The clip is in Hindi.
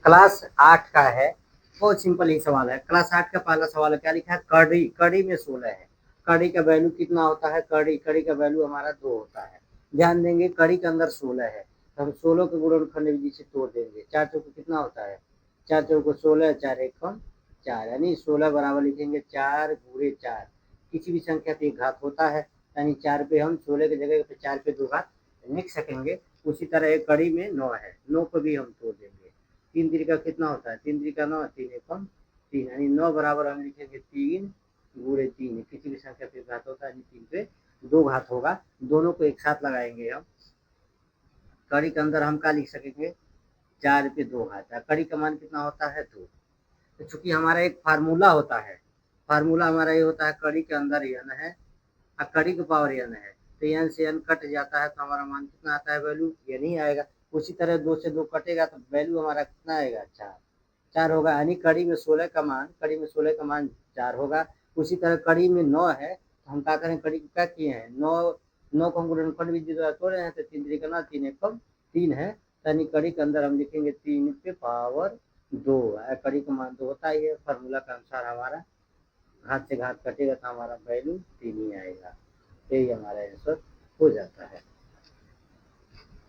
क्लास 8 का है, बहुत सिंपल ही सवाल है। क्लास 8 का पहला सवाल है, क्या लिखा है, कड़ी, कड़ी में 16 है। कड़ी का वैल्यू कितना होता है, कड़ी, कड़ी का वैल्यू हमारा 2 होता है। ध्यान देंगे कड़ी के अंदर 16 है, तो हम 16 के गुणनखंड विधि से तोड़ देंगे। 4 चौको कितना होता है, 4 चौको 16, 4 एकम 4, यानी 16 बराबर लिखेंगे 4 गुणे 4। किसी भी संख्या पे एक घात होता है, यानी 4 पे हम 16 की जगह पे 4 पे 2 घात लिख सकेंगे। उसी तरह एक कड़ी में 9 है, 9 को भी हम तोड़ देंगे। 3 तिरिका कितना होता है, 3 तिरिका 9, 3 एकम 3, यानी 9 बराबर हम लिखेंगे 3 गुणे 3। किसी भी संख्या पे घात होता है, 3 पे 2 घात होगा, दोनों को एक साथ लगाएंगे हम। कड़ी के अंदर हम क्या लिख सकेंगे, 4 पे 2 घात। कड़ी का मान कितना होता है, 2। तो चूंकि हमारा एक फार्मूला होता है, फार्मूला हमारा ये होता है, कड़ी के अंदर n है और कड़ी की पावर n है, तो n से n कट जाता है, तो हमारा मान कितना आता है, वैल्यू ये नहीं आएगा। उसी तरह 2 से 2 कटेगा तो वैल्यू हमारा कितना आएगा, 4, 4 होगा, यानी कड़ी में 16 का मान, कड़ी में 16 का मान 4 होगा। उसी तरह कड़ी में 9 है, तो हम क्या करें, कड़ी को क्या किए हैं, 9, 9 को हम गुणनखंड विधि द्वारा तोड़े हैं, तो 3 तिरिका 9, 3 एकम 3 है, यानी कड़ी के अंदर हम लिखेंगे 3 पे पावर 2। कड़ी का मान 2 होता ही है, फार्मूला के अनुसार हमारा घात से घात कटेगा तो हमारा वैल्यू 3 ही आएगा। यही हमारा आंसर हो जाता है।